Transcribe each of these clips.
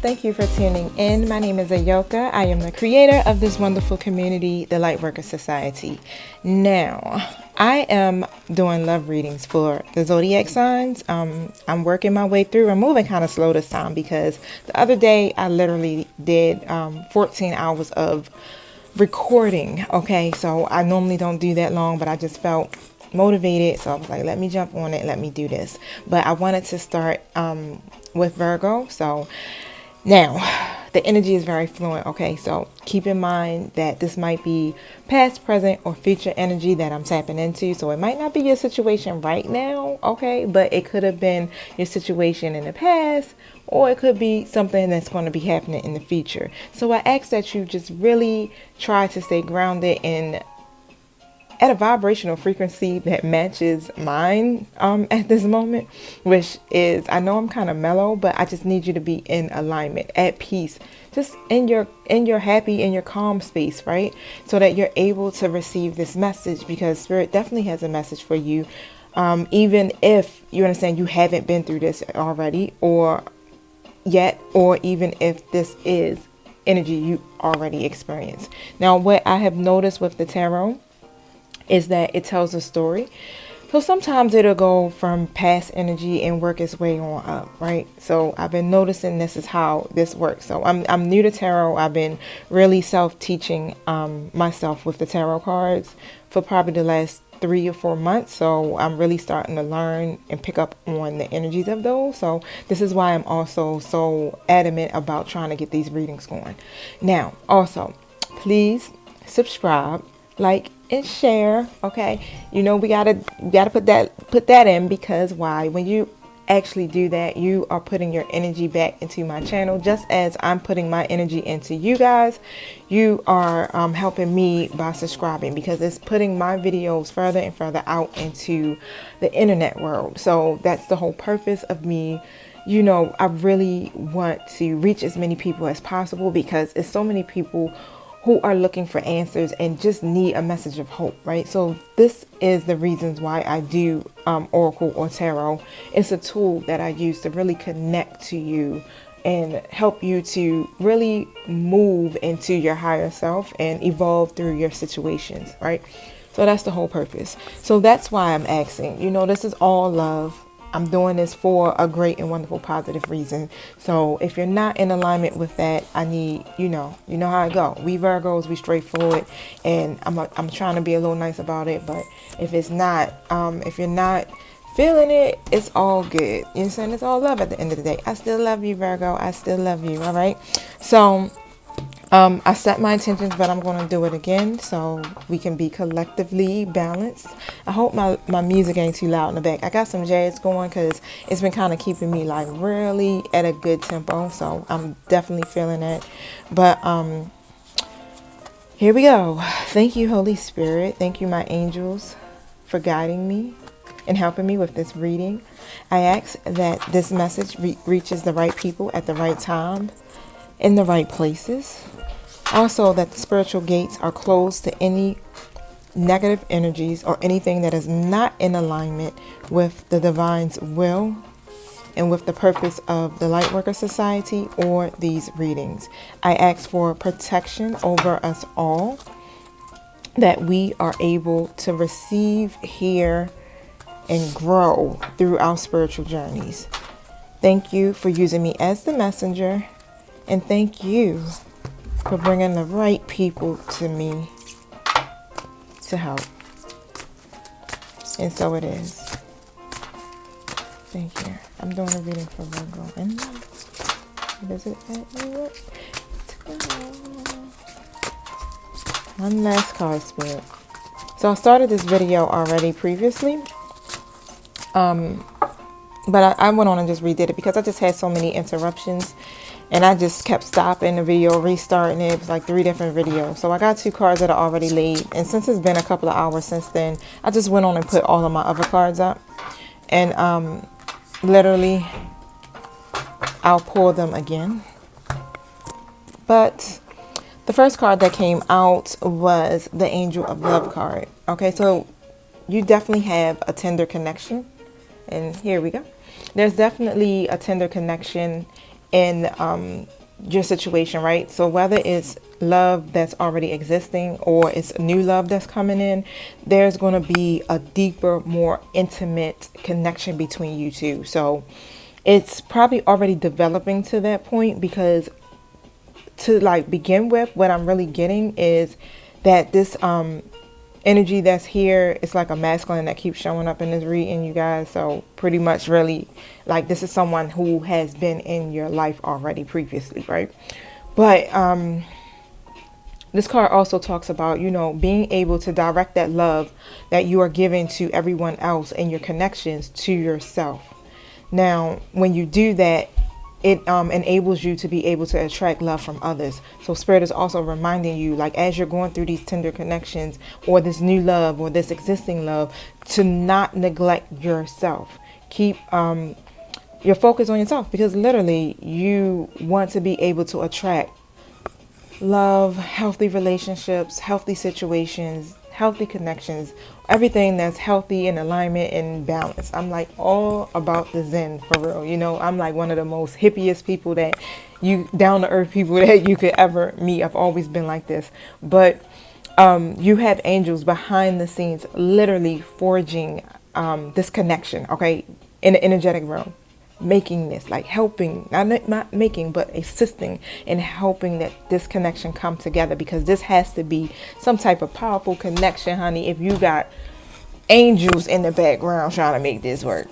Thank you for tuning in. My name is Ayoka. I am the creator of this wonderful community, the Lightworker Society. Now, I am doing love readings for the zodiac signs. I'm working my way through. I'm moving kind of slow this time because the other day I literally did 14 hours of recording. Okay, so I normally don't do that long, but I just felt motivated, so I was like, let me jump on it, let me do this. But I wanted to start with Virgo. So now the energy is very fluent. Okay, so keep in mind that this might be past, present, or future energy that I'm tapping into. So it might not be your situation right now, okay, but it could have been your situation in the past, or it could be something that's going to be happening in the future. So I ask that you just really try to stay grounded in at a vibrational frequency that matches mine at this moment, which is, I know I'm kind of mellow, but I just need you to be in alignment, at peace, just in your happy, in your calm space, right? So that you're able to receive this message, because Spirit definitely has a message for you, even if you understand you haven't been through this already or yet, or even if this is energy you already experienced. Now, what I have noticed with the tarot is that it tells a story. So sometimes it'll go from past energy and work its way on up, right? So I've been noticing this is how this works. So I'm new to tarot. I've been really self-teaching myself with the tarot cards for probably the last 3 or 4 months. So I'm really starting to learn and pick up on the energies of those. So this is why I'm also so adamant about trying to get these readings going. Now, also, please subscribe, like, and share. Okay, you know, we gotta put that in, because why? When you actually do that, you are putting your energy back into my channel, just as I'm putting my energy into you guys. You are helping me by subscribing, because it's putting my videos further and further out into the internet world. So that's the whole purpose of me. You know, I really want to reach as many people as possible, because it's so many people who are looking for answers and just need a message of hope, right? So this is the reasons why I do Oracle or Tarot. It's a tool that I use to really connect to you and help you to really move into your higher self and evolve through your situations, right? So that's the whole purpose. So that's why I'm asking, you know, this is all love. I'm doing this for a great and wonderful positive reason. So if you're not in alignment with that, I need, you know how I go. We Virgos, we straightforward, and I'm trying to be a little nice about it. But if it's not, if you're not feeling it, it's all good. You understand? It's all love at the end of the day. I still love you, Virgo. I still love you. All right. So I set my intentions, but I'm going to do it again so we can be collectively balanced. I hope my music ain't too loud in the back. I got some jazz going because it's been kind of keeping me like really at a good tempo. So I'm definitely feeling it. But here we go. Thank you, Holy Spirit. Thank you, my angels, for guiding me and helping me with this reading. I ask that this message reaches the right people at the right time, in the right places. Also, that the spiritual gates are closed to any negative energies or anything that is not in alignment with the divine's will and with the purpose of the Lightworker Society or these readings. I ask for protection over us all, that we are able to receive, hear, and grow through our spiritual journeys. Thank you for using me as the messenger, and thank you for bringing the right people to me to help. And so it is. Thank you. I'm doing a reading for Virgo. And does it let me work? One last card, Spirit. So I started this video already previously. But I went on and just redid it because I just had so many interruptions. And I just kept stopping the video, restarting it. It was like 3 different videos. So I got 2 cards that are already laid. And since it's been a couple of hours since then, I just went on and put all of my other cards up. And literally, I'll pull them again. But the first card that came out was the Angel of Love card. Okay, so you definitely have a tender connection. And here we go. There's definitely a tender connection in your situation, right? So whether it's love that's already existing or it's new love that's coming in, there's going to be a deeper, more intimate connection between you two. So it's probably already developing to that point, because to like begin with, what I'm really getting is that this energy that's here is like a masculine that keeps showing up in this reading, you guys. So pretty much really like this is someone who has been in your life already previously, right? But this card also talks about, you know, being able to direct that love that you are giving to everyone else and your connections to yourself. Now, when you do that, it enables you to be able to attract love from others. So Spirit is also reminding you, like as you're going through these tender connections or this new love or this existing love, to not neglect yourself. Keep your focus on yourself, because literally you want to be able to attract love, healthy relationships, healthy situations, healthy connections, everything that's healthy and alignment and balance. I'm like all about the Zen, for real. You know, I'm like one of the most hippiest people that you, down to earth people that you could ever meet. I've always been like this. But you have angels behind the scenes literally forging this connection, okay, in the energetic realm. Making this, like helping, not making, but assisting in helping that this connection come together, because this has to be some type of powerful connection, honey, if you got angels in the background trying to make this work.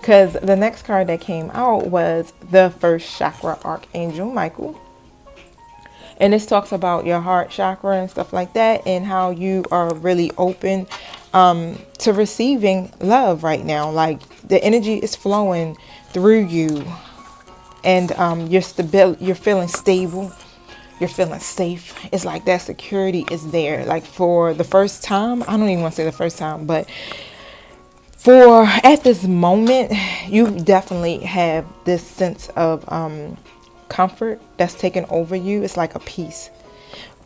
Because the next card that came out was the first chakra archangel, Michael. And this talks about your heart chakra and stuff like that, and how you are really open to receiving love right now. Like the energy is flowing through you, and you're feeling stable, you're feeling safe. It's like that security is there. Like for the first time, I don't even want to say the first time, but for at this moment, you definitely have this sense of comfort that's taken over you. It's like a peace,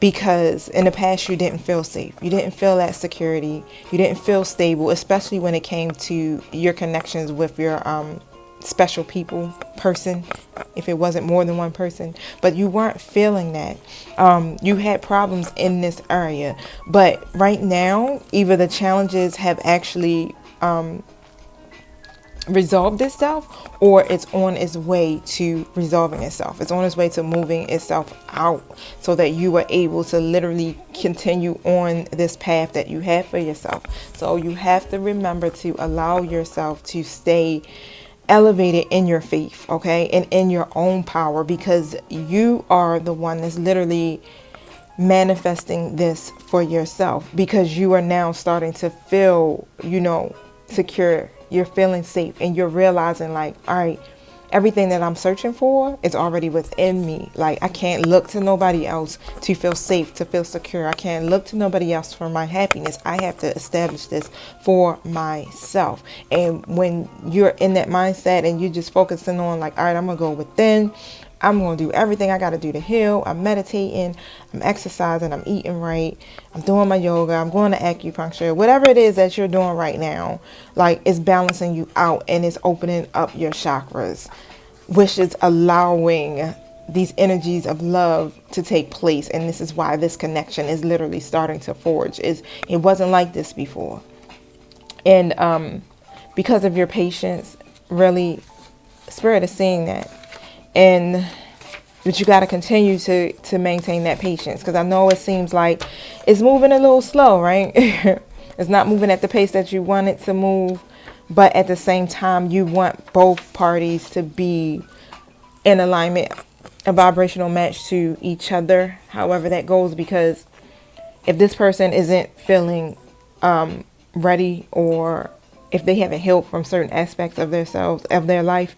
because in the past you didn't feel safe, you didn't feel that security, you didn't feel stable, especially when it came to your connections with your special person, if it wasn't more than one person, but you weren't feeling that. You had problems in this area, but right now either the challenges have actually resolved itself, or it's on its way to resolving itself. It's on its way to moving itself out, so that you are able to literally continue on this path that you have for yourself. So you have to remember to allow yourself to stay elevated in your faith, okay, and in your own power, because you are the one that's literally manifesting this for yourself, because you are now starting to feel, you know, secure. You're feeling safe, and you're realizing like, all right, everything that I'm searching for is already within me. Like I can't look to nobody else to feel safe, to feel secure. I can't look to nobody else for my happiness. I have to establish this for myself. And when you're in that mindset and you're just focusing on like, all right, I'm gonna go within, I'm going to do everything I got to do to heal. I'm meditating, I'm exercising, I'm eating right, I'm doing my yoga, I'm going to acupuncture. Whatever it is that you're doing right now, like it's balancing you out, and it's opening up your chakras, which is allowing these energies of love to take place. And this is why this connection is literally starting to forge. It wasn't like this before. And because of your patience, really, Spirit is seeing that. But you got to continue to maintain that patience, because I know it seems like it's moving a little slow, right? It's not moving at the pace that you want it to move, but at the same time, you want both parties to be in alignment, a vibrational match to each other, however that goes, because if this person isn't feeling ready, or if they haven't healed from certain aspects of themselves, of their life,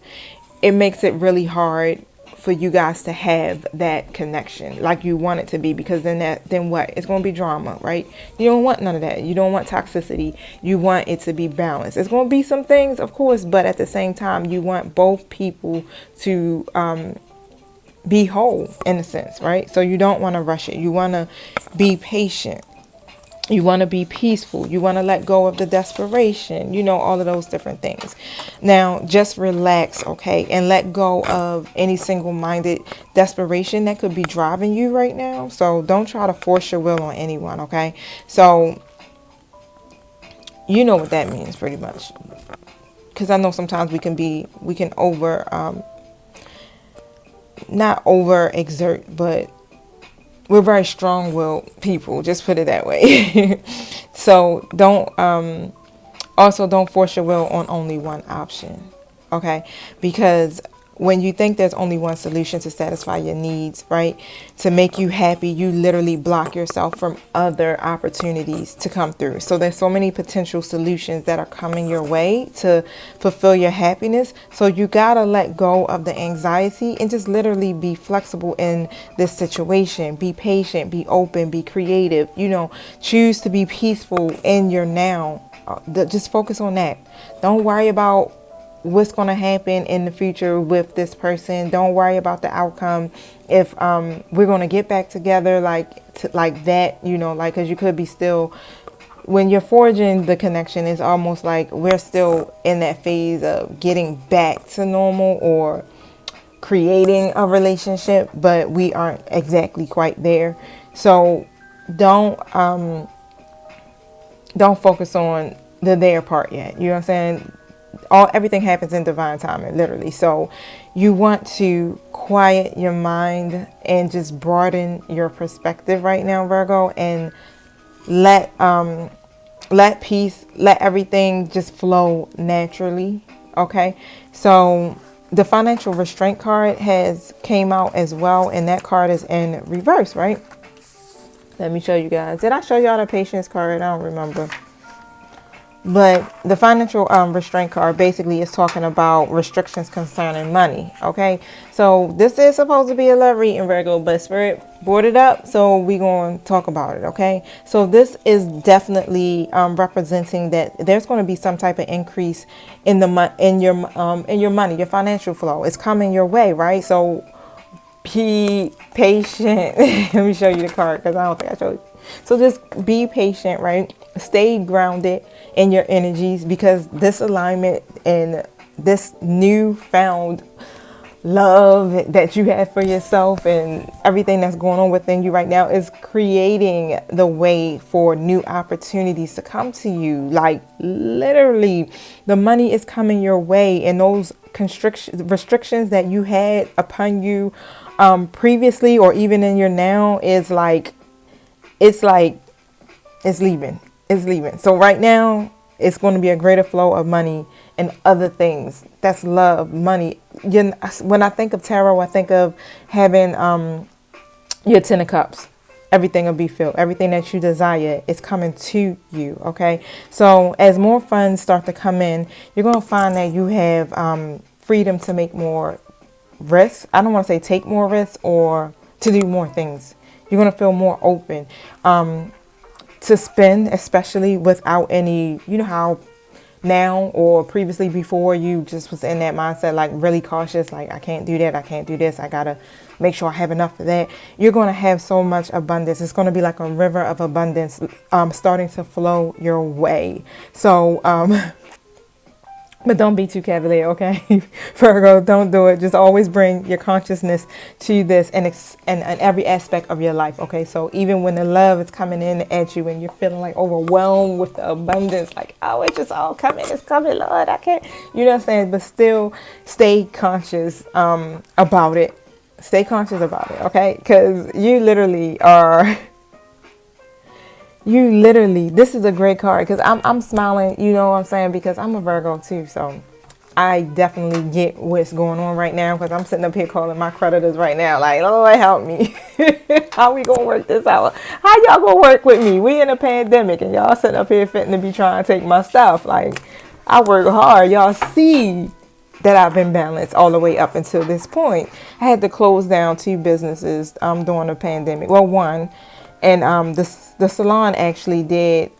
it makes it really hard for you guys to have that connection like you want it to be, because then what? It's going to be drama, right? You don't want none of that. You don't want toxicity. You want it to be balanced. It's going to be some things, of course, but at the same time, you want both people to be whole in a sense, right? So you don't want to rush it. You want to be patient. You want to be peaceful. You want to let go of the desperation, all of those different things. Now, just relax, okay? And let go of any single-minded desperation that could be driving you right now. So don't try to force your will on anyone, okay? So you know what that means pretty much. Because I know sometimes we can not over exert, but we're very strong-willed people, just put it that way. So don't force your will on only one option, okay? Because when you think there's only one solution to satisfy your needs, right, to make you happy, you literally block yourself from other opportunities to come through. So there's so many potential solutions that are coming your way to fulfill your happiness. So you gotta let go of the anxiety and just literally be flexible in this situation. Be patient, be open, be creative, choose to be peaceful in your now. Just focus on that. Don't worry about what's going to happen in the future with this person. Don't worry about the outcome. If we're going to get back together like that, because you could be still, when you're forging the connection, it's almost like we're still in that phase of getting back to normal or creating a relationship, but we aren't exactly quite there. So don't focus on the there part yet. You know what I'm saying? Everything happens in divine timing, literally. So you want to quiet your mind and just broaden your perspective right now, Virgo, and let peace, let everything just flow naturally. Okay. So the financial restraint card has came out as well, and that card is in reverse, right? Let me show you guys. Did I show y'all the patience card? I don't remember. But the financial restraint card basically is talking about restrictions concerning money. Okay, so this is supposed to be a love reading, Virgo, but Spirit brought it up, so we're going to talk about it. Okay, so this is definitely representing that there's going to be some type of increase in your money, your financial flow. It's coming your way, right? So be patient. Let me show you the card because I don't think I showed you. So just be patient, right? Stay grounded in your energies, because this alignment and this newfound love that you have for yourself and everything that's going on within you right now is creating the way for new opportunities to come to you. Like literally, the money is coming your way, and those restrictions that you had upon you previously or even in your now is like it's leaving. It's leaving. So right now, it's going to be a greater flow of money and other things. That's love, money. When I think of tarot, I think of having your 10 of cups. Everything will be filled. Everything that you desire is coming to you. Okay. So as more funds start to come in, you're going to find that you have freedom to make more risks. I don't want to say take more risks or to do more things. You're going to feel more open to spend, especially without any, how now or previously before you just was in that mindset, like really cautious, like I can't do that, I can't do this, I got to make sure I have enough of that. You're going to have so much abundance. It's going to be like a river of abundance starting to flow your way. So, but don't be too cavalier, okay? Virgo, don't do it. Just always bring your consciousness to this and every aspect of your life, okay? So even when the love is coming in at you and you're feeling like overwhelmed with the abundance, like, oh, it's just all coming, it's coming, Lord, I can't, you know what I'm saying? But still stay conscious about it. Stay conscious about it, okay? Because you literally, this is a great card, because I'm smiling, you know what I'm saying, because I'm a Virgo too, so I definitely get what's going on right now, because I'm sitting up here calling my creditors right now, like, Lord, help me. How we gonna work this out? How y'all gonna work with me? We in a pandemic, and y'all sitting up here fitting to be trying to take my stuff. Like, I work hard. Y'all see that I've been balanced all the way up until this point. I had to close down 2 businesses during the pandemic. Well, one. And the salon actually did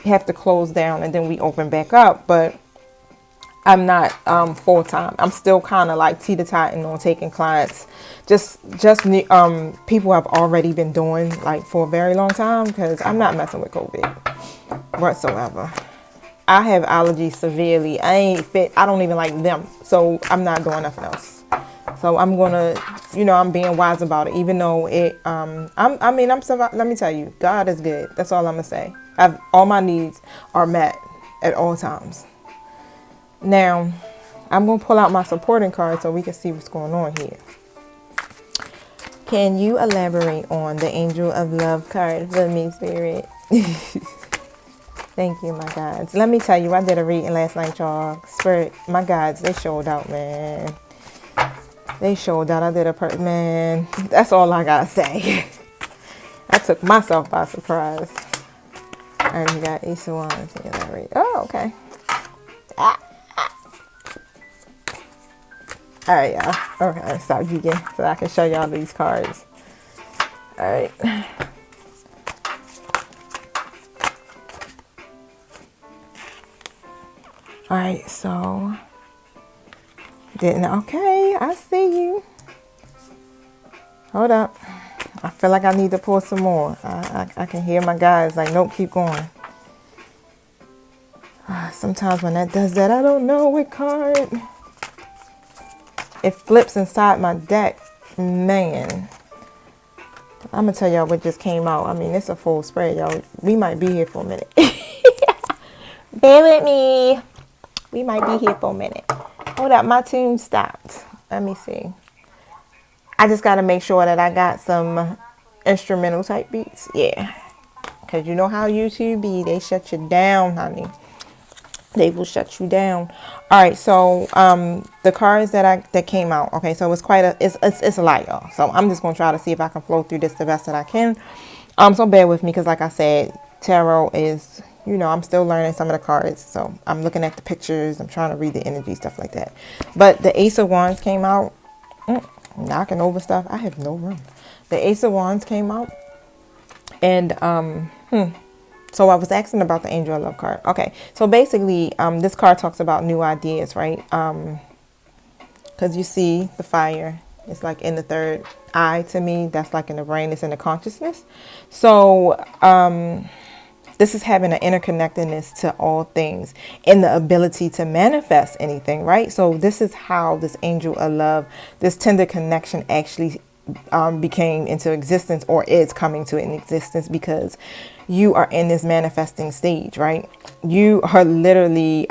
have to close down, and then we opened back up. But I'm not full time. I'm still kind of like teeter-totting on taking clients. Just people have already been doing like for a very long time, because I'm not messing with COVID whatsoever. I have allergies severely. I ain't fit. I don't even like them. So I'm not doing nothing else. So I'm gonna, I'm being wise about it, even though I'm surviving. Let me tell you, God is good. That's all I'm gonna say. All my needs are met at all times. Now, I'm gonna pull out my supporting card so we can see what's going on here. Can you elaborate on the Angel of Love card for me, Spirit? Thank you, my guides. Let me tell you, I did a reading last night, y'all. Spirit, my guides, they showed out, man. They showed out. I did man. That's all I gotta say. I took myself by surprise. And you got Ace of Wands here. Oh, okay. All right, y'all. Okay, stop geeking so I can show y'all these cards. All right. All right, so okay, I see you. Hold up. I feel like I need to pull some more. I can hear my guys like, nope, keep going. Sometimes when that does that, I don't know what card. It flips inside my deck. Man. I'm going to tell y'all what just came out. I mean, it's a full spread, y'all. We might be here for a minute. Bear with me. We might be here for a minute. Hold up, my tune stopped. Let me see. I just got to make sure that I got some instrumental type beats. Yeah. Because you know how YouTube be. They shut you down, honey. They will shut you down. All right, so the cards that came out. Okay, so it's quite it's a lot, y'all. So I'm just gonna try to see if I can flow through this the best that I can. So bear with me, because like I said, tarot is, I'm still learning some of the cards. So I'm looking at the pictures. I'm trying to read the energy, stuff like that. But the Ace of Wands came out. Knocking over stuff. I have no room. The Ace of Wands came out, and so I was asking about the Angel of Love card. Okay, so basically, this card talks about new ideas, right? Because you see the fire. It's like in the third eye to me. That's like in the brain. It's in the consciousness. So this is having an interconnectedness to all things and the ability to manifest anything, right? So this is how this Angel of Love, this tender connection actually became into existence, or is coming to an existence, because you are in this manifesting stage, right? You are literally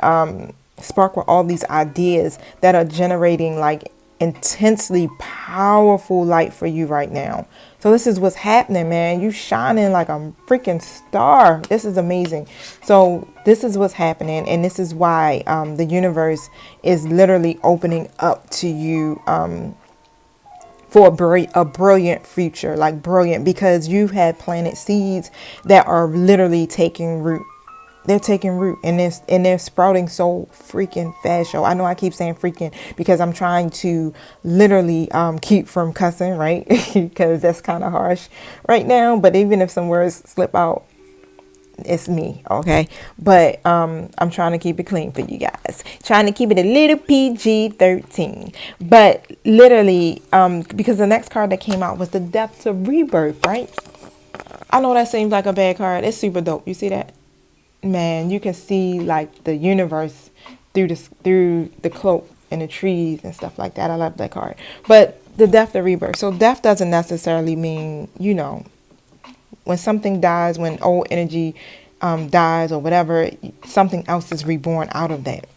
sparked with all these ideas that are generating like intensely powerful light for you right now. So this is what's happening, man. You shining like a freaking star. This is amazing. So this is what's happening, and this is why the universe is literally opening up to you for a brilliant future, like brilliant, because you have planted seeds that are literally taking root. They're taking root, and they're sprouting so freaking fast, yo. I know I keep saying freaking because I'm trying to literally keep from cussing, right? Because that's kind of harsh right now. But even if some words slip out, it's me, okay? But I'm trying to keep it clean for you guys. Trying to keep it a little PG-13. But literally, because the next card that came out was the Death to Rebirth, right? I know that seems like a bad card. It's super dope. You see that? Man, you can see like the universe through the cloak and the trees and stuff like that. I love that card. But the Death to Rebirth. So death doesn't necessarily mean, when something dies, when old energy dies or whatever, something else is reborn out of that.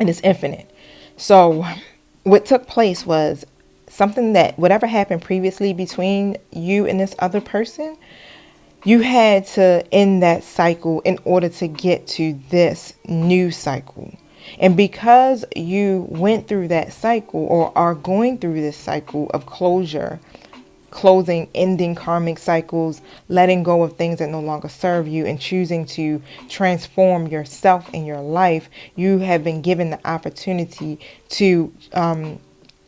And it's infinite. So what took place was something that whatever happened previously between you and this other person, you had to end that cycle in order to get to this new cycle. And because you went through that cycle, or are going through this cycle of closing, ending karmic cycles, letting go of things that no longer serve you, and choosing to transform yourself and your life, you have been given the opportunity to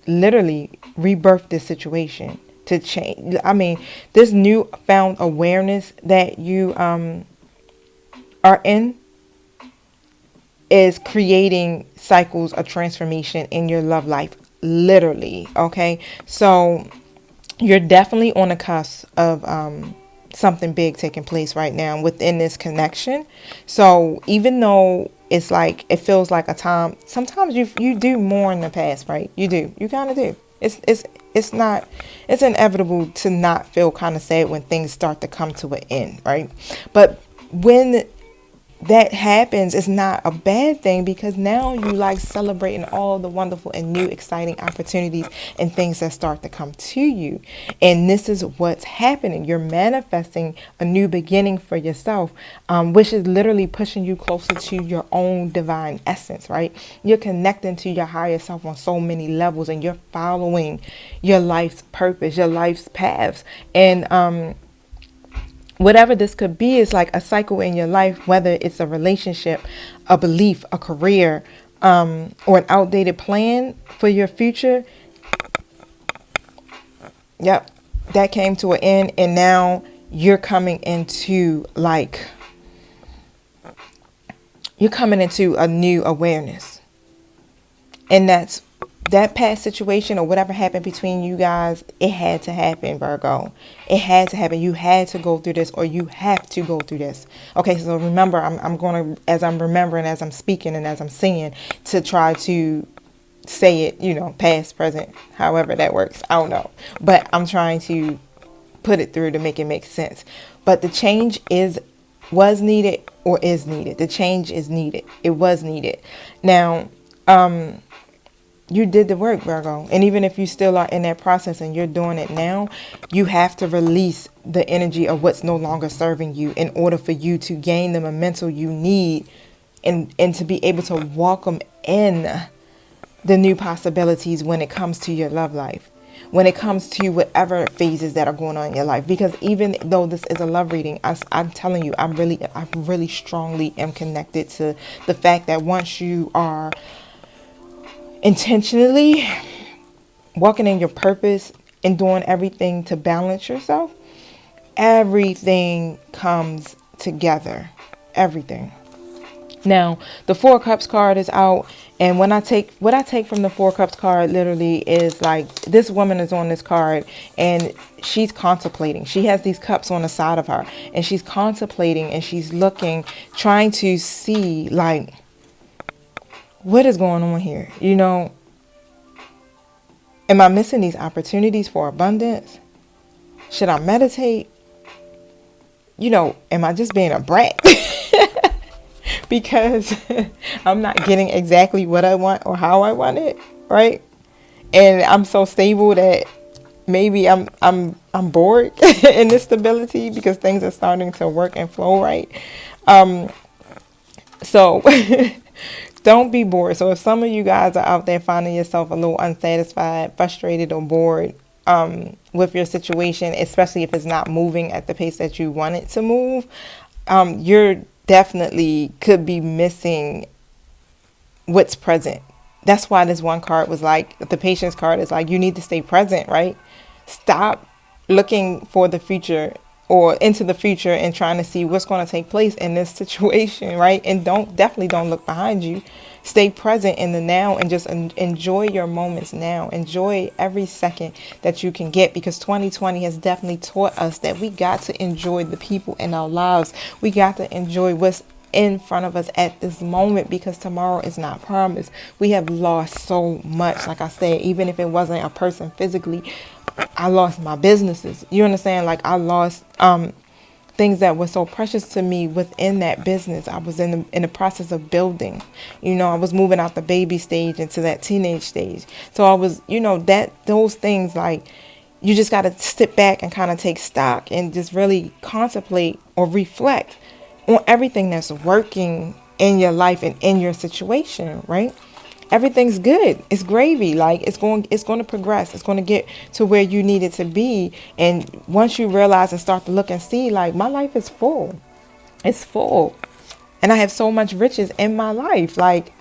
literally rebirth this situation, to change. I mean, this new found awareness that you are in, is creating cycles of transformation in your love life, literally. Okay, so you're definitely on the cusp of something big taking place right now within this connection. So even though it's like, it feels like a time, sometimes you do more in the past, right? You kind of do. It's not, it's inevitable to not feel kind of sad when things start to come to an end, right? But when that happens, it's not a bad thing, because now you like celebrating all the wonderful and new exciting opportunities and things that start to come to you. And this is what's happening. You're manifesting a new beginning for yourself, which is literally pushing you closer to your own divine essence, right? You're connecting to your higher self on so many levels, and you're following your life's purpose, your life's paths. And whatever this could be is like a cycle in your life, whether it's a relationship, a belief, a career, or an outdated plan for your future. Yep, that came to an end, and now you're coming into a new awareness. And that past situation or whatever happened between you guys, it had to happen, Virgo. It had to happen. You had to go through this, or you have to go through this. Okay, so remember, I'm going to, as I'm remembering, as I'm speaking, and as I'm singing, to try to say it, past, present, however that works. I don't know. But I'm trying to put it through to make it make sense. But the change was needed or is needed. The change is needed. It was needed. Now, you did the work, Virgo. And even if you still are in that process and you're doing it now, you have to release the energy of what's no longer serving you in order for you to gain the momentum you need and to be able to welcome in the new possibilities when it comes to your love life, when it comes to whatever phases that are going on in your life. Because even though this is a love reading, I'm telling you, I really strongly am connected to the fact that once you are intentionally walking in your purpose and doing everything to balance yourself, everything comes together. Everything. Now, the Four of Cups card is out, and what I take from the Four of Cups card literally is like, this woman is on this card and she's contemplating. She has these cups on the side of her, and she's contemplating, and she's looking, trying to see like, what is going on here? Am I missing these opportunities for abundance? Should I meditate? Am I just being a brat? Because I'm not getting exactly what I want or how I want it, right? And I'm so stable that maybe I'm bored in this stability because things are starting to work and flow right. So don't be bored. So if some of you guys are out there finding yourself a little unsatisfied, frustrated, or bored with your situation, especially if it's not moving at the pace that you want it to move, you're definitely could be missing what's present. That's why this one card was like, the patience card is like, you need to stay present, right? Stop looking for the future or into the future and trying to see what's going to take place in this situation, right? And definitely don't look behind you. Stay present in the now and just enjoy your moments now. Enjoy every second that you can get, because 2020 has definitely taught us that we got to enjoy the people in our lives. We got to enjoy what's in front of us at this moment, because tomorrow is not promised. We have lost so much. Like I said, even if it wasn't a person physically, I lost my businesses. You understand? Like I lost things that were so precious to me within that business. I was in the process of building. I was moving out the baby stage into that teenage stage. So I was, those things, like, you just got to sit back and kind of take stock and just really contemplate or reflect on everything that's working in your life and in your situation, right? Everything's good. It's gravy. Like it's going to progress. It's going to get to where you need it to be. And once you realize and start to look and see, like, my life is full. It's full. And I have so much riches in my life. Like,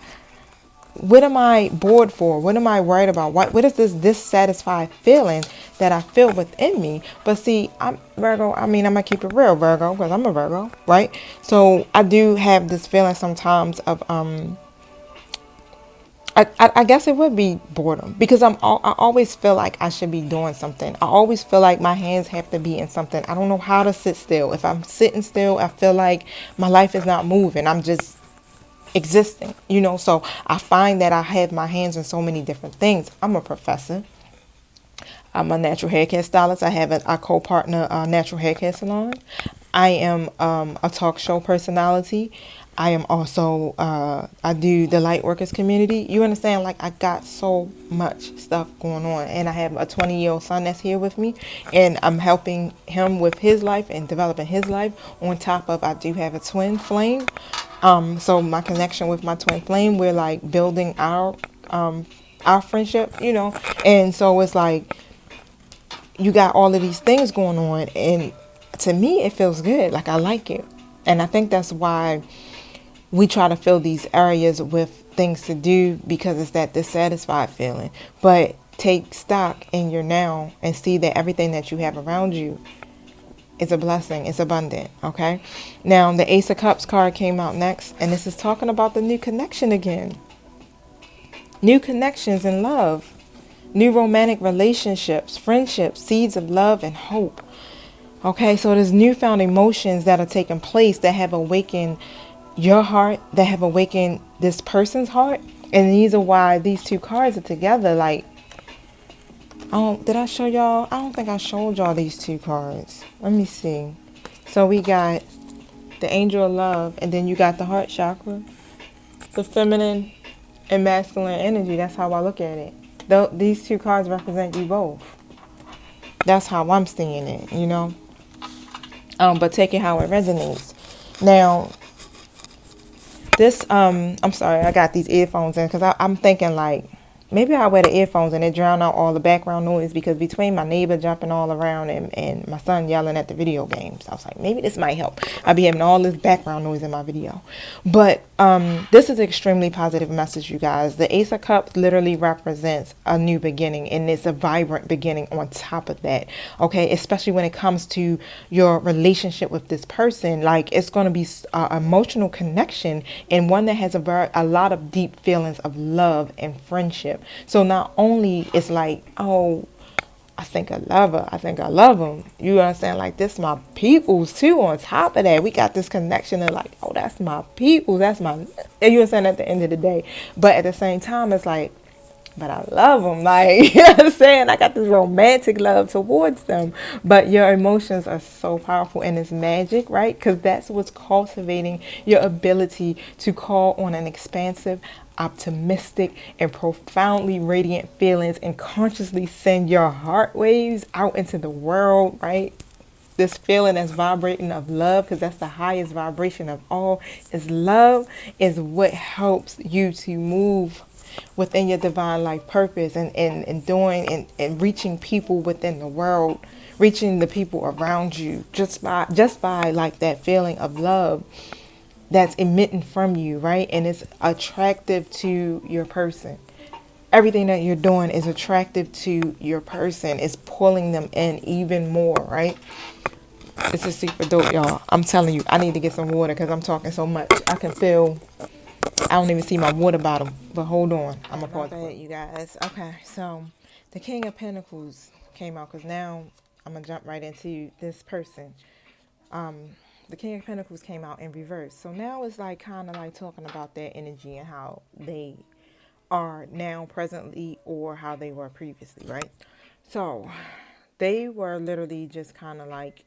what am I bored for? What am I worried about? What is this dissatisfied feeling that I feel within me. But see, I'm Virgo. I mean, I'm gonna keep it real, Virgo, because I'm a Virgo, right? So I do have this feeling sometimes of I guess it would be boredom, because I always feel like I should be doing something. I always feel like my hands have to be in something. I don't know how to sit still. If I'm sitting still, I feel like my life is not moving. I'm just existing, So I find that I have my hands in so many different things. I'm a professor. I'm a natural hair care stylist. I have a co-partner natural hair care salon. I am a talk show personality. I am also I do the light workers community. You understand? Like, I got so much stuff going on, and I have a 20-year-old son that's here with me, and I'm helping him with his life and developing his life. On top of, I do have a twin flame. So my connection with my twin flame, we're like building our friendship, and so it's like you got all of these things going on, and to me it feels good. Like, I like it, and I think that's why we try to fill these areas with things to do, because it's that dissatisfied feeling. But take stock in your now and see that everything that you have around you is a blessing. It's abundant. Okay. Now the Ace of Cups card came out next, and this is talking about the new connection again. New connections in love, new romantic relationships, friendships, seeds of love and hope. Okay, so there's newfound emotions that are taking place that have awakened your heart, that have awakened this person's heart. And these are why these two cards are together. Like, did I show y'all? I don't think I showed y'all these two cards. Let me see. So we got the Angel of Love, and then you got the heart chakra, the feminine and masculine energy. That's how I look at it. These two cards represent you both. That's how I'm seeing it. But take it how it resonates. Now, this, I'm sorry, I got these earphones in, because I'm thinking like, maybe I wear the earphones and it drown out all the background noise, because between my neighbor jumping all around and my son yelling at the video games, I was like, maybe this might help. I'll be having all this background noise in my video. But this is an extremely positive message, you guys. The Ace of Cups literally represents a new beginning, and it's a vibrant beginning on top of that. Okay, especially when it comes to your relationship with this person. Like, it's going to be emotional connection, and one that has a lot of deep feelings of love and friendship. So not only it's like, oh, I think I love her, I think I love him. You understand? Like, this my peoples too. On top of that, we got this connection of like, oh, that's my people. That's my, you understand, at the end of the day. But at the same time, it's like, but I love them. Like, you know what I'm saying? I got this romantic love towards them. But your emotions are so powerful, and it's magic, right? Because that's what's cultivating your ability to call on an expansive, optimistic, and profoundly radiant feelings, and consciously send your heart waves out into the world, right? This feeling that's vibrating of love, because that's the highest vibration of all, is love, is what helps you to move within your divine life purpose, and doing and reaching people within the world, reaching the people around you, just by like that feeling of love that's emitting from you, right? And it's attractive to your person. Everything that you're doing is attractive to your person. It's pulling them in even more, right? This is super dope, y'all. I'm telling you, I need to get some water because I'm talking so much. I can feel, I don't even see my water bottle. But hold on, I'm gonna pause it, you guys. Okay, so the King of Pentacles came out, because now I'm gonna jump right into this person. The King of Pentacles came out in reverse. So now it's like kind of like talking about their energy and how they are now presently, or how they were previously, right? So they were literally just kind of like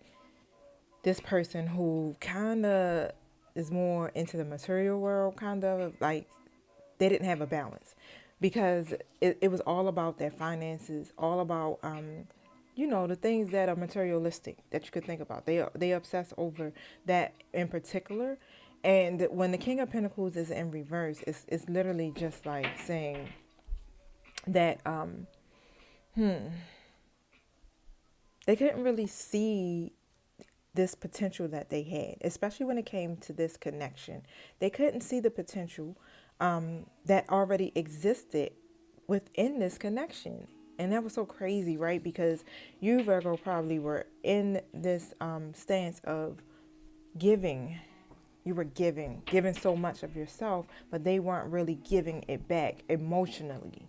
this person who kind of is more into the material world, kind of like they didn't have a balance, because it was all about their finances, all about the things that are materialistic that you could think about. They obsess over that in particular. And when the King of Pentacles is in reverse, it's literally just like saying that they couldn't really see this potential that they had, especially when it came to this connection. They couldn't see the potential that already existed within this connection. And that was so crazy, right? Because you, Virgo, probably were in this stance of giving. You were giving so much of yourself, but they weren't really giving it back emotionally,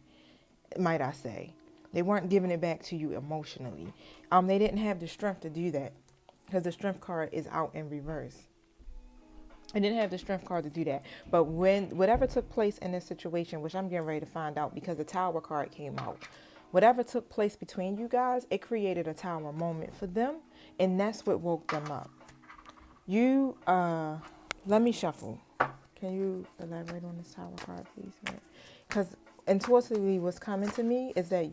might I say. They weren't giving it back to you emotionally. They didn't have the strength to do that because the strength card is out in reverse. I didn't have the strength card to do that. But when whatever took place in this situation, which I'm getting ready to find out because the Tower card came out, whatever took place between you guys, it created a Tower moment for them, and that's what woke them up. You, let me shuffle. Can you elaborate on this Tower card, please? Because intuitively, what's coming to me is that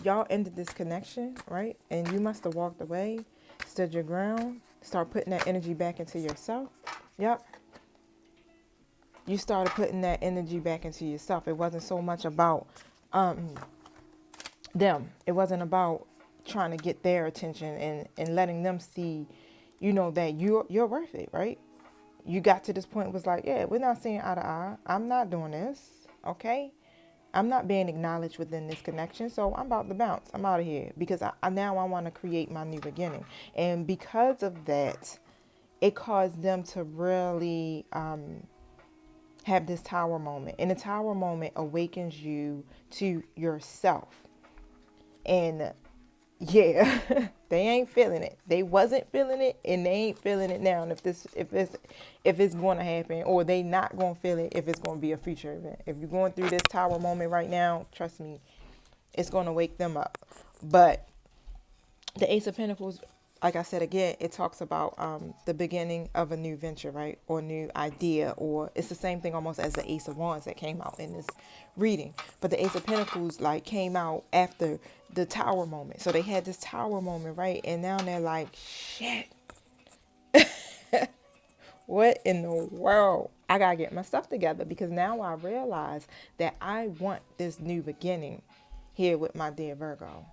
y'all ended this connection, right? And you must have walked away, stood your ground, start putting that energy back into yourself. Yep. You started putting that energy back into yourself. It wasn't so much about them. It wasn't about trying to get their attention and letting them see, that you're worth it, right? You got to this point was like, yeah, we're not seeing eye to eye. I'm not doing this, okay? I'm not being acknowledged within this connection, so I'm about to bounce. I'm out of here because I want to create my new beginning. And because of that, it caused them to really have this Tower moment. And the Tower moment awakens you to yourself. And yeah, they ain't feeling it. They wasn't feeling it, and they ain't feeling it now. And if it's going to happen, or they not going to feel it if it's going to be a future event. If you're going through this Tower moment right now, trust me, it's going to wake them up. But the Ace of Pentacles, like I said again, it talks about the beginning of a new venture, right? Or new idea, or it's the same thing almost as the Ace of Wands that came out in this reading. But the Ace of Pentacles came out after the Tower moment. So they had this Tower moment, right? And now they're like, shit. What in the world? I gotta get my stuff together because now I realize that I want this new beginning here with my dear Virgo.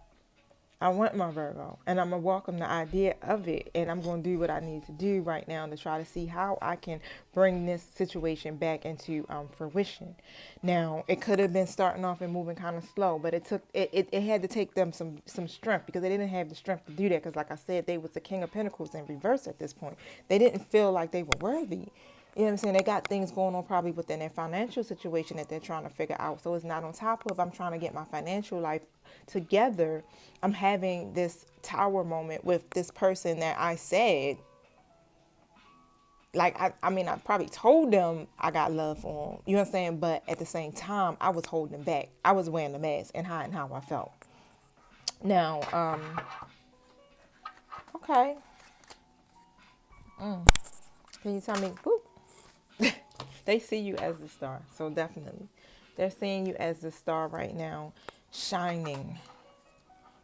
I want my Virgo, and I'm going to welcome the idea of it, and I'm going to do what I need to do right now to try to see how I can bring this situation back into fruition. Now, it could have been starting off and moving kind of slow, but it had to take them some strength because they didn't have the strength to do that because, like I said, they was the King of Pentacles in reverse at this point. They didn't feel like they were worthy. You know what I'm saying? They got things going on probably within their financial situation that they're trying to figure out. So it's not on top of I'm trying to get my financial life together. I'm having this Tower moment with this person that I said, like, I mean, I probably told them I got love for them. You know what I'm saying? But at the same time, I was holding them back. I was wearing the mask and hiding how I felt. Now, okay. Can you tell me, whoop. They see you as the star, so definitely. They're seeing you as the star right now, shining.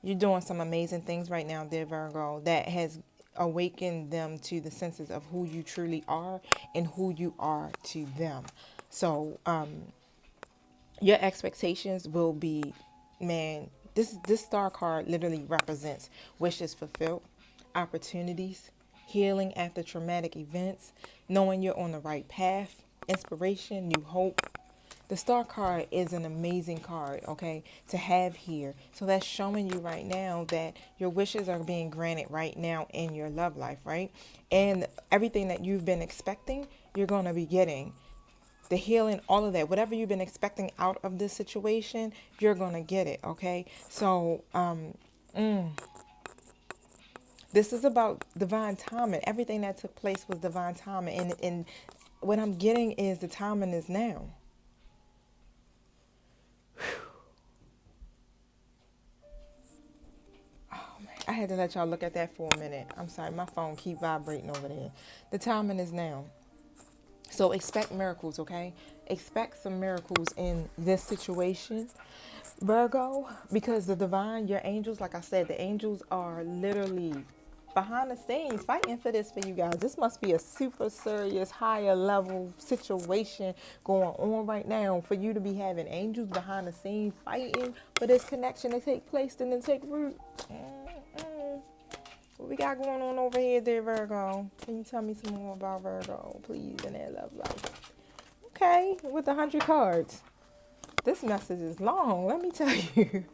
You're doing some amazing things right now, dear Virgo, that has awakened them to the senses of who you truly are and who you are to them. So, your expectations will be, man, this star card literally represents wishes fulfilled, opportunities, healing after traumatic events, knowing you're on the right path, inspiration, new hope. The star card is an amazing card, okay, to have here. So that's showing you right now that your wishes are being granted right now in your love life, right? And everything that you've been expecting, you're going to be getting. The healing, all of that, whatever you've been expecting out of this situation, you're going to get it, okay? So, this is about divine timing. Everything that took place was divine timing. And what I'm getting is the timing is now. I had to let y'all look at that for a minute. I'm sorry, my phone keep vibrating over there. The timing is now. So expect miracles, okay? Expect some miracles in this situation, Virgo, because the divine, your angels, like I said, the angels are literally behind the scenes fighting for this for you guys. This must be a super serious, higher level situation going on right now for you to be having angels behind the scenes fighting for this connection to take place and then take root. What we got going on over here, dear Virgo? Can you tell me some more about Virgo, please, in their love life? Okay, with 100 cards. This message is long, let me tell you.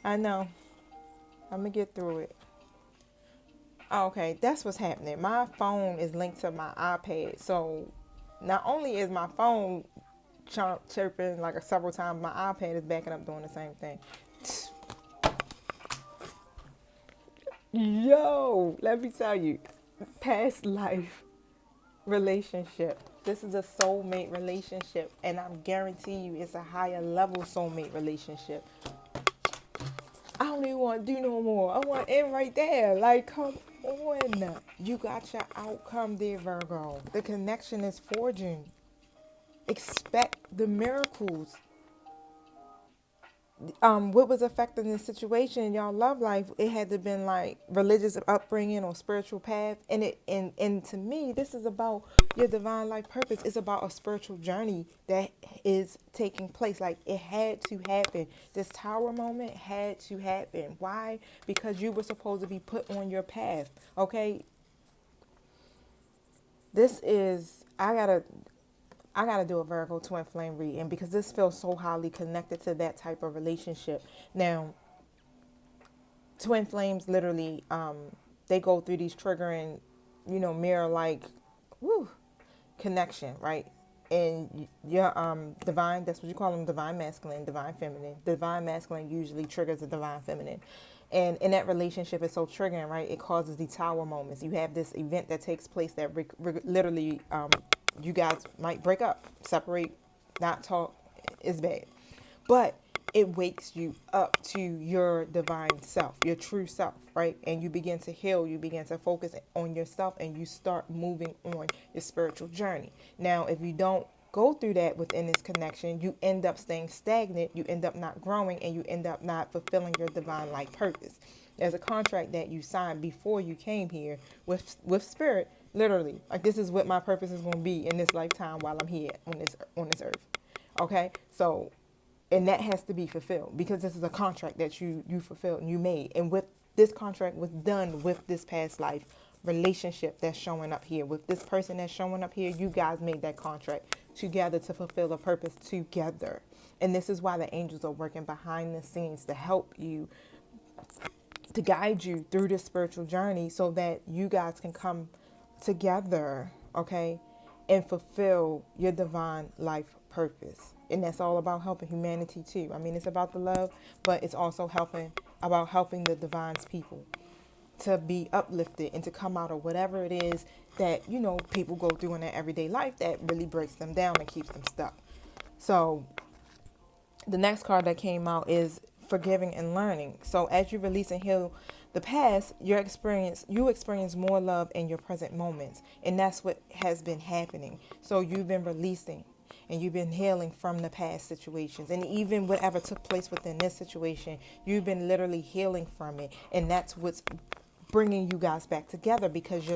I know. I'm gonna get through it. Okay, that's what's happening. My phone is linked to my iPad, so not only is my phone chirping like several times, my iPad is backing up doing the same thing. Yo, let me tell you, past life relationship. This is a soulmate relationship, and I guarantee you, it's a higher level soulmate relationship. I don't even want to do no more. I want to end right there. Like, come on. You got your outcome there, Virgo. The connection is forging. Expect the miracles. What was affecting the situation in y'all love life, it had to been like religious upbringing or spiritual path, and to me, this is about your divine life purpose. It's about a spiritual journey that is taking place. Like, it had to happen. This tower moment had to happen. Why? Because you were supposed to be put on your path. Okay, this is I gotta do a Virgo twin flame reading because this feels so highly connected to that type of relationship. Now, twin flames literally, they go through these triggering, mirror like, woo, connection, right? And your divine, that's what you call them, divine masculine, divine feminine. Divine masculine usually triggers the divine feminine. And in that relationship, it's so triggering, right? It causes the tower moments. You have this event that takes place that literally, you guys might break up, separate, not talk. Is bad. But it wakes you up to your divine self, your true self, right? And you begin to heal, you begin to focus on yourself, and you start moving on your spiritual journey. Now, if you don't go through that within this connection, you end up staying stagnant, you end up not growing, and you end up not fulfilling your divine life purpose. There's a contract that you signed before you came here with spirit, literally. Like, this is what my purpose is going to be in this lifetime while I'm here on this earth. Okay? So, and that has to be fulfilled because this is a contract that you fulfilled and you made, and with this contract was done with this past life relationship that's showing up here with this person that's showing up here. You guys made that contract together to fulfill a purpose together, and this is why the angels are working behind the scenes to help you, to guide you through this spiritual journey so that you guys can come together, okay, and fulfill your divine life purpose. And that's all about helping humanity too. I mean, it's about the love, but it's also helping the divine's people to be uplifted and to come out of whatever it is that, people go through in their everyday life that really breaks them down and keeps them stuck. So the next card that came out is forgiving and learning. So as you release and heal the past, you experience more love in your present moments, and that's what has been happening. So you've been releasing and you've been healing from the past situations, and even whatever took place within this situation, you've been literally healing from it, and that's what's bringing you guys back together because you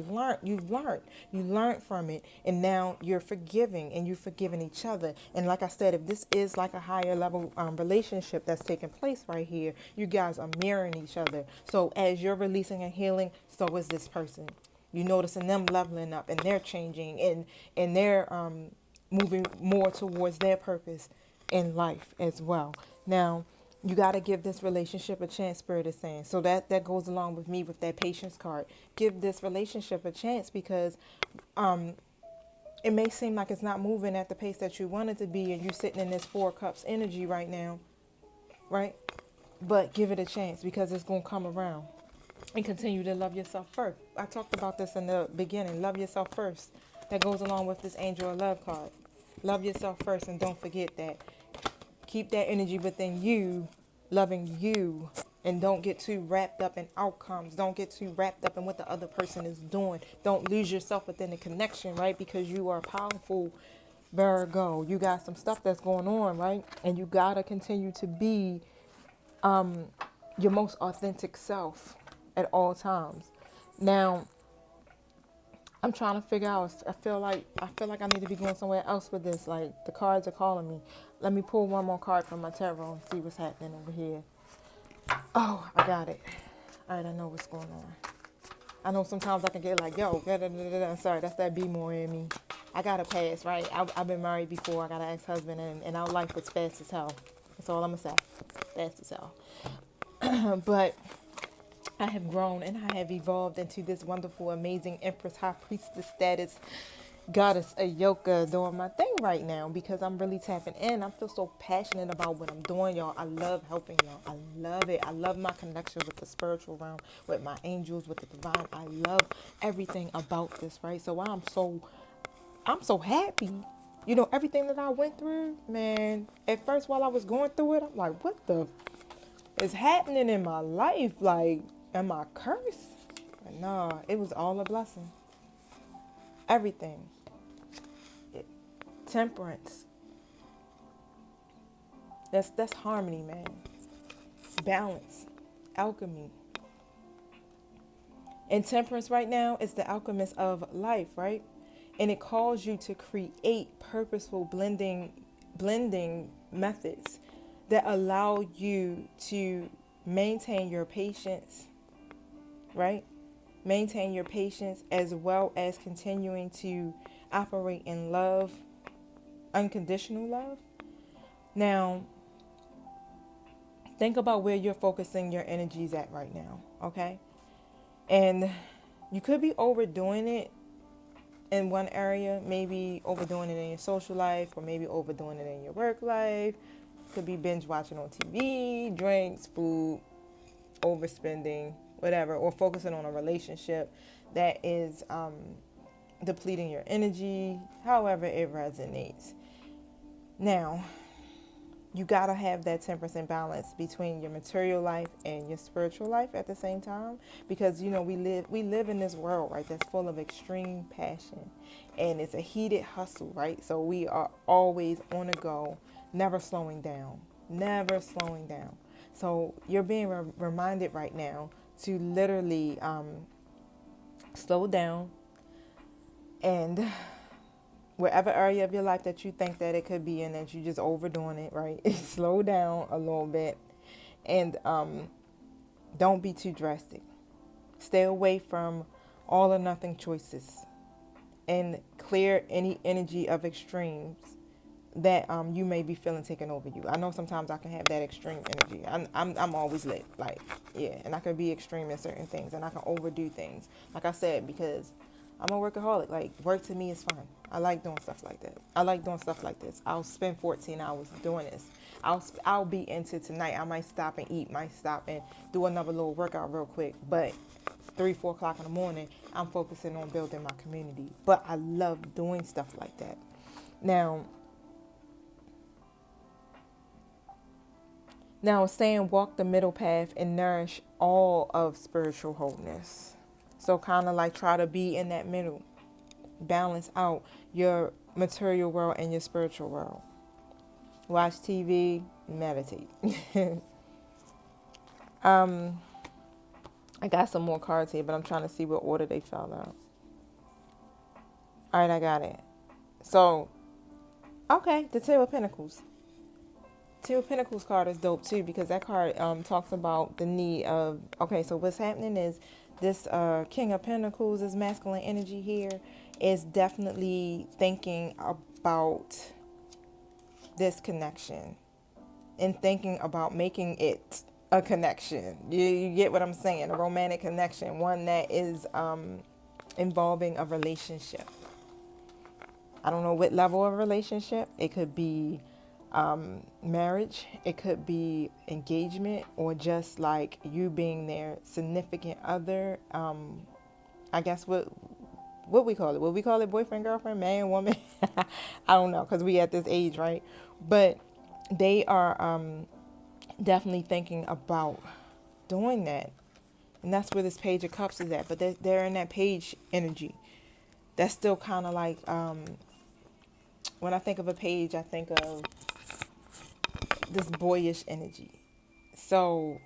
learned from it, and now you're forgiving and you're forgiving each other. And like I said, if this is like a higher level relationship that's taking place right here, you guys are mirroring each other. So as you're releasing and healing, so is this person. You noticing them leveling up and they're changing, and they're moving more towards their purpose in life as well. Now, you got to give this relationship a chance, Spirit is saying. So that goes along with me with that patience card. Give this relationship a chance because it may seem like it's not moving at the pace that you want it to be, and you're sitting in this Four Cups energy right now, right? But give it a chance because it's going to come around. And continue to love yourself first. I talked about this in the beginning. Love yourself first. That goes along with this Angel of Love card. Love yourself first, and don't forget that. Keep that energy within you, loving you, and don't get too wrapped up in outcomes. Don't get too wrapped up in what the other person is doing. Don't lose yourself within the connection, right? Because you are powerful, Virgo. You got some stuff that's going on, right? And you got to continue to be your most authentic self at all times. Now, I'm trying to figure out. I feel like I need to be going somewhere else with this. Like, the cards are calling me. Let me pull one more card from my tarot and see what's happening over here. Oh, I got it. All right, I know what's going on. I know sometimes I can get like, yo, I'm sorry, that's that be more in me. I got to pass, right? I've been married before. I got an ex-husband, and our life was fast as hell. That's all I'm going to say. Fast as hell. But I have grown and I have evolved into this wonderful, amazing Empress High Priestess status goddess Ayoka doing my thing right now because I'm really tapping in. I feel so passionate about what I'm doing, y'all. I love helping y'all. I love it. I love my connection with the spiritual realm, with my angels, with the divine. I love everything about this, right? So I'm so happy. You know, everything that I went through, man, at first while I was going through it, I'm like, what the is happening in my life? Like, am I cursed? But nah, it was all a blessing. Everything. It, temperance. That's harmony, man. Balance. Alchemy. And temperance right now is the alchemist of life, right? And it calls you to create purposeful blending methods that allow you to maintain your patience, right? Maintain your patience as well as continuing to operate in love, unconditional love. Now, think about where you're focusing your energies at right now, okay? And you could be overdoing it in one area, maybe overdoing it in your social life, or maybe overdoing it in your work life. Could be binge watching on TV, drinks, food, overspending, whatever, or focusing on a relationship that is depleting your energy, however it resonates. Now, you gotta have that 10% balance between your material life and your spiritual life at the same time, because you know we live in this world, right, that's full of extreme passion, and it's a heated hustle, right? So we are always on the go, never slowing down, never slowing down. So you're being reminded right now to literally slow down, and wherever area of your life that you think that it could be in, that you just overdoing it, right? Slow down a little bit, and don't be too drastic. Stay away from all or nothing choices, and clear any energy of extremes that you may be feeling taken over you. I know sometimes I can have that extreme energy. I'm always lit, like, yeah, and I can be extreme in certain things, and I can overdo things, like I said, because I'm a workaholic. Like, work to me is fun. I like doing stuff like that. I like doing stuff like this. I'll spend 14 hours doing this. I'll be into tonight. I might stop and eat, might stop and do another little workout real quick, but 3, 4 o'clock in the morning, I'm focusing on building my community. But I love doing stuff like that. Now it's saying walk the middle path and nourish all of spiritual wholeness. So kind of like try to be in that middle. Balance out your material world and your spiritual world. Watch TV, meditate. I got some more cards here, but I'm trying to see what order they fell out. All right, I got it. So, okay, the Two of Pentacles. Two of Pentacles card is dope too, because that card talks about the need of, okay, so what's happening is this King of Pentacles, this masculine energy here, is definitely thinking about this connection and thinking about making it a connection. You get what I'm saying? A romantic connection, one that is involving a relationship. I don't know what level of relationship. It could be marriage, it could be engagement, or just like you being their significant other. I guess what we call it. What we call it, boyfriend, girlfriend, man, woman. I don't know, because we at this age, right? But they are definitely thinking about doing that. And that's where this Page of Cups is at. But they're in that page energy. That's still kind of like, when I think of a page, I think of this boyish energy. So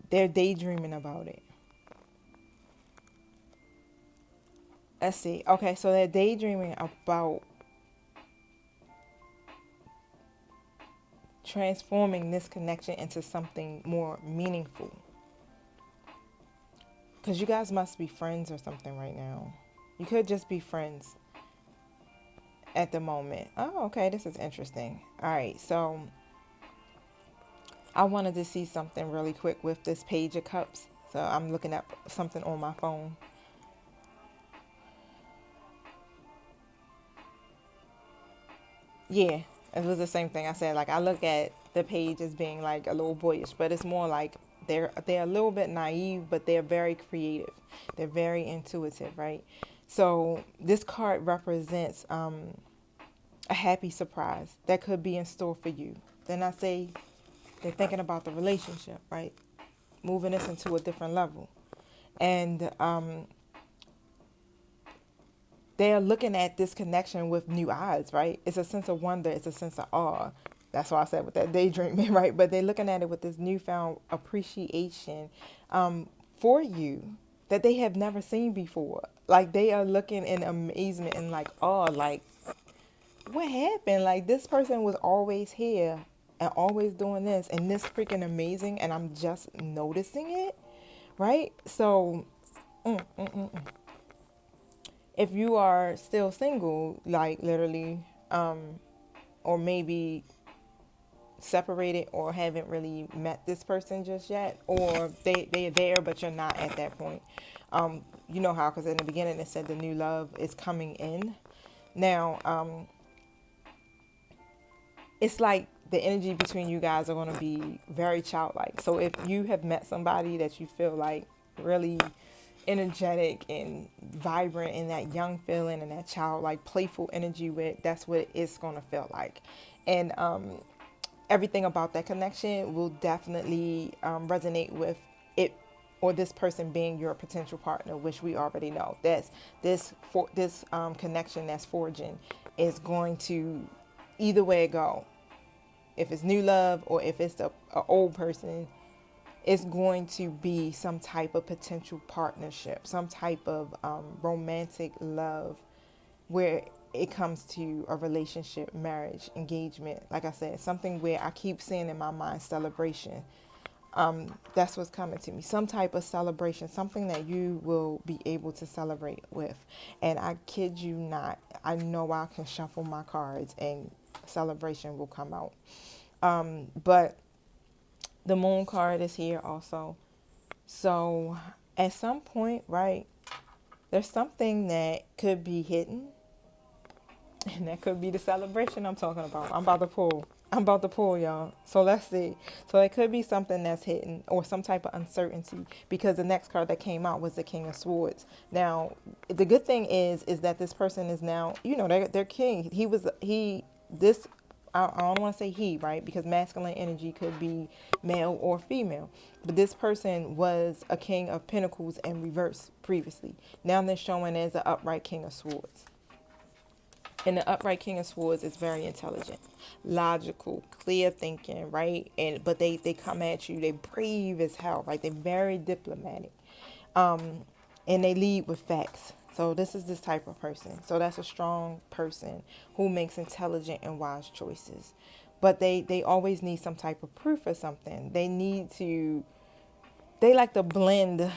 they're daydreaming about it. Let's see. Okay, so they're daydreaming about transforming this connection into something more meaningful. Because you guys must be friends or something right now. You could just be friends at the moment. Oh, okay, this is interesting. All right, so I wanted to see something really quick with this Page of Cups. So I'm looking at something on my phone. Yeah, it was the same thing I said. Like I look at the Page as being like a little boyish, but it's more like they're a little bit naive, but they're very creative. They're very intuitive, right? So this card represents a happy surprise that could be in store for you. Then I say they're thinking about the relationship, right? Moving this into a different level. And they're looking at this connection with new eyes, right? It's a sense of wonder, it's a sense of awe. That's why I said with that daydreaming, right? But they're looking at it with this newfound appreciation for you that they have never seen before. Like they are looking in amazement and like awe, like what happened? Like this person was always here and always doing this and this freaking amazing and I'm just noticing it, right? So if you are still single, like literally, or maybe separated or haven't really met this person just yet, or they're there but you're not at that point. You know how, because in the beginning it said the new love is coming in. Now, it's like the energy between you guys are going to be very childlike. So if you have met somebody that you feel like really energetic and vibrant and that young feeling and that childlike playful energy with, that's what it's going to feel like. And everything about that connection will definitely resonate with it or this person being your potential partner, which we already know. That's this connection that's forging is going to either way it go. If it's new love or if it's a old person, it's going to be some type of potential partnership, some type of romantic love where it comes to a relationship, marriage, engagement. Like I said, something where I keep seeing in my mind celebration. That's what's coming to me. Some type of celebration, something that you will be able to celebrate with. And I kid you not, I know I can shuffle my cards and celebration will come out. But the moon card is here also. So at some point, right, there's something that could be hidden. And that could be the celebration I'm talking about. I'm about to pull. Y'all. So let's see. So it could be something that's hidden or some type of uncertainty because the next card that came out was the King of Swords. Now, the good thing is that this person is now, you know, they're king. I don't want to say he, right? Because masculine energy could be male or female. But this person was a King of Pentacles in reverse previously. Now they're showing as an upright King of Swords. And the upright King of Swords is very intelligent, logical, clear thinking, right? But they come at you, they brave as hell, right? They're very diplomatic. And they lead with facts. So this is this type of person. So that's a strong person who makes intelligent and wise choices. But they always need some type of proof or something. They like to blend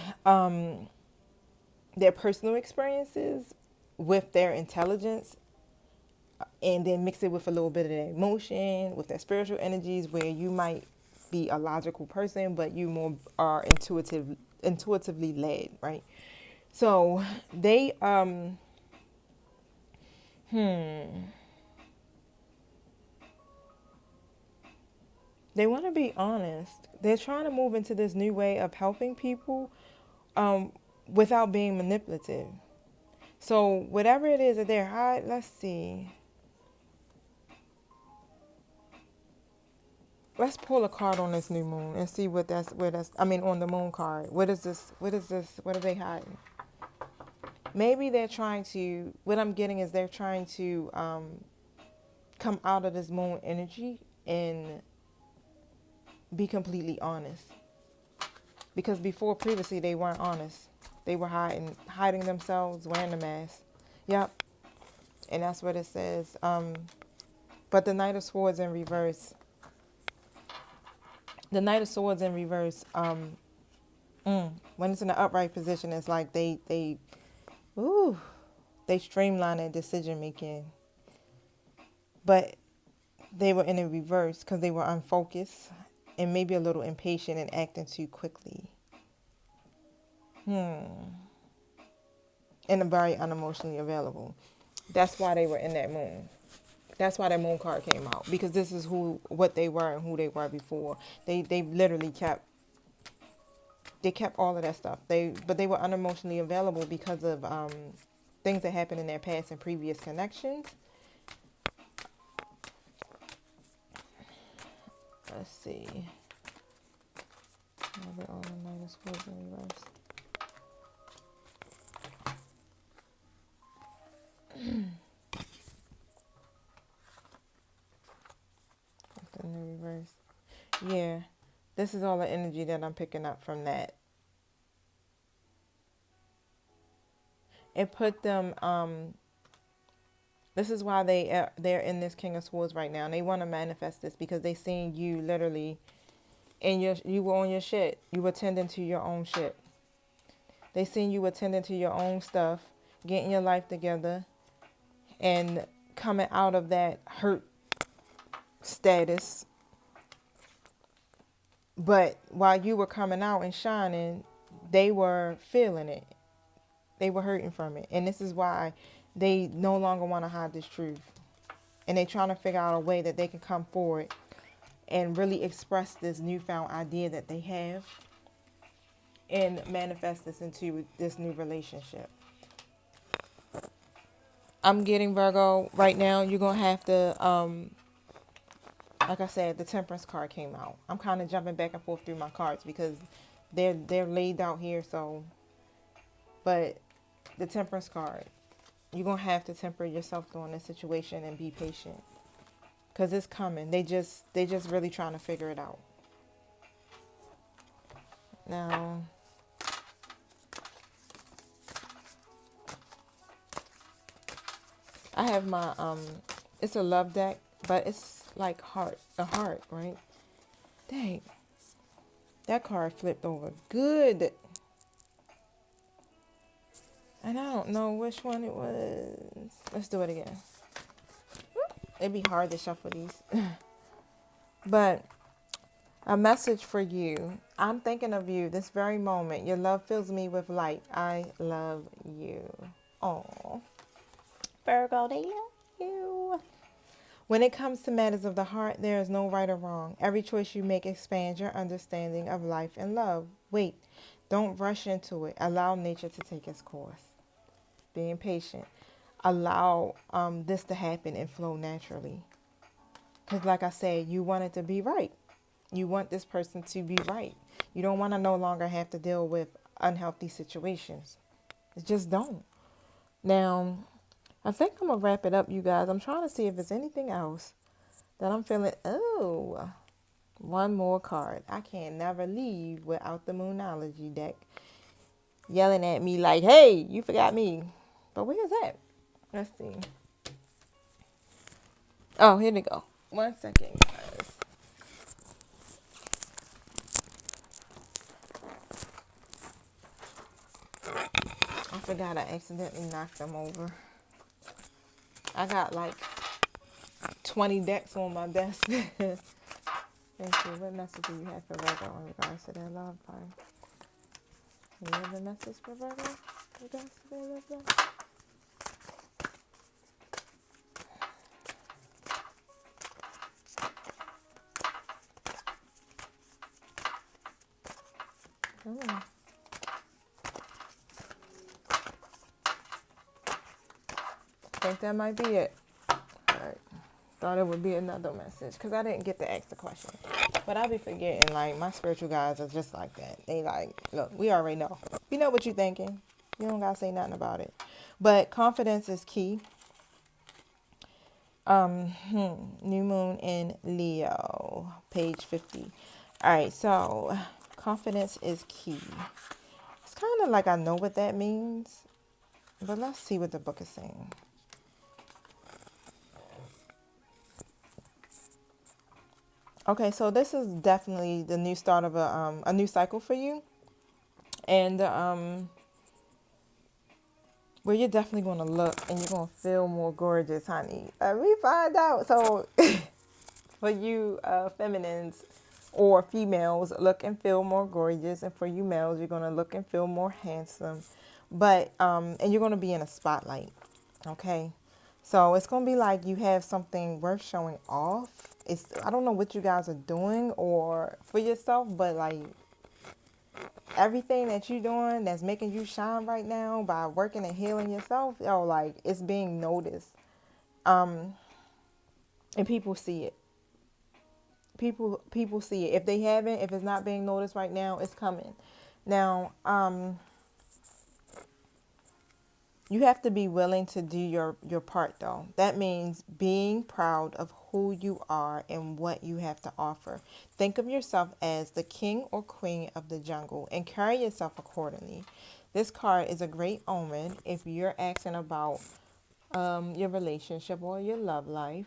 their personal experiences with their intelligence and then mix it with a little bit of their emotion, with their spiritual energies, where you might be a logical person, but you more are intuitively led, right? So they they want to be honest. They're trying to move into this new way of helping people without being manipulative. So whatever it is that they're hiding, let's see. Let's pull a card on this new moon and see what I mean on the moon card. What is this? What are they hiding? Maybe they're trying to, what I'm getting is they're trying to come out of this moon energy and be completely honest. Because before, previously, they weren't honest. They were hiding themselves, wearing a mask. Yep. And that's what it says. But the Knight of Swords in reverse. The Knight of Swords in reverse, when it's in the upright position, it's like they streamline their decision making. But they were in a reverse because they were unfocused and maybe a little impatient and acting too quickly. And very unemotionally available. That's why they were in that moon. That's why that moon card came out, because this is what they were and who they were before. They literally kept all of that stuff. But they were unemotionally available because of things that happened in their past and previous connections. Let's see. All the night is closed in reverse. In the reverse. Yeah. This is all the energy that I'm picking up from that. It put them this is why they're in this King of Swords right now. And they want to manifest this because they seen you literally you were on your shit. You were tending to your own shit. They seen you attending to your own stuff, getting your life together, and coming out of that hurt status. But while you were coming out and shining, they were feeling it. They were hurting from it. And this is why they no longer want to hide this truth. And they're trying to figure out a way that they can come forward and really express this newfound idea that they have and manifest this into this new relationship. I'm getting, Virgo, right now, you're going to have to, like I said, the Temperance card came out. I'm kind of jumping back and forth through my cards because they're laid out here. So, but the Temperance card, you're going to have to temper yourself during this situation and be patient because it's coming. They just really trying to figure it out. Now, I have my, it's a love deck, but it's like a heart, right? Dang. That card flipped over good. And I don't know which one it was. Let's do it again. It'd be hard to shuffle these. But a message for you. I'm thinking of you this very moment. Your love fills me with light. I love you. Oh, Virgo, they love you. When it comes to matters of the heart, there is no right or wrong. Every choice you make expands your understanding of life and love. Wait, don't rush into it. Allow nature to take its course. Being patient. Allow this to happen and flow naturally. Because like I said, you want it to be right. You want this person to be right. You don't want to no longer have to deal with unhealthy situations. It just don't. Now, I think I'm going to wrap it up, you guys. I'm trying to see if there's anything else that I'm feeling. Oh, one more card. I can never leave without the Moonology deck yelling at me like, hey, you forgot me. But where is that? Let's see. Oh, here we go. 1 second, guys. I forgot I accidentally knocked them over. I got like 20 decks on my desk. Thank you. What message do you have for Virgo in regards to their love life? You have a message for Virgo in regards to their love life? Come on. I think that might be it. All right. Thought it would be another message because I didn't get to ask the question. But I'll be forgetting, like, my spiritual guides are just like that. They like, look, we already know. We know what you're thinking. You don't got to say nothing about it. But confidence is key. New moon in Leo, page 50. All right, so confidence is key. It's kind of like I know what that means. But let's see what the book is saying. Okay, so this is definitely the new start of a new cycle for you. And where you're definitely going to look and you're going to feel more gorgeous, honey. Let me find out. So for you feminines, or females look and feel more gorgeous, and for you males, you're going to look and feel more handsome. But and you're going to be in a spotlight. Okay? So it's going to be like you have something worth showing off. It's, I don't know what you guys are doing or for yourself, but like everything that you're doing that's making you shine right now by working and healing yourself, yo, like it's being noticed. And people see it. People see it. If they haven't, if it's not being noticed right now, it's coming. Now, you have to be willing to do your part though. That means being proud of who you are and what you have to offer. Think of yourself as the king or queen of the jungle and carry yourself accordingly. This card is a great omen if you're asking about your relationship or your love life.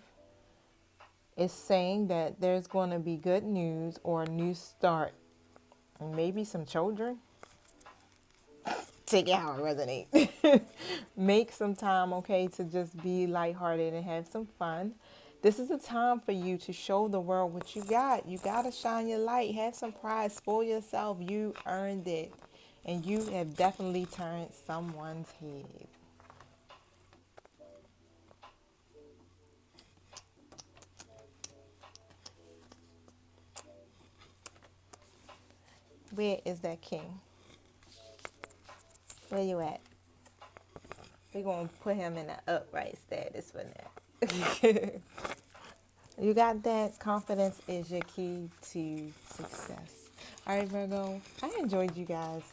It's saying that there's going to be good news or a new start and maybe some children. Take it how it resonates. Make some time, okay, to just be lighthearted and have some fun. This is a time for you to show the world what you got. You got to shine your light. Have some pride. Spoil yourself. You earned it. And you have definitely turned someone's head. Where is that king? Where you at? We're going to put him in an upright status for now. You got that? Confidence is your key to success. All right, Virgo, I enjoyed you guys.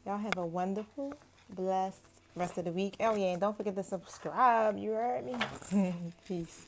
Y'all have a wonderful, blessed rest of the week. Oh, yeah, and don't forget to subscribe. You heard me? Peace.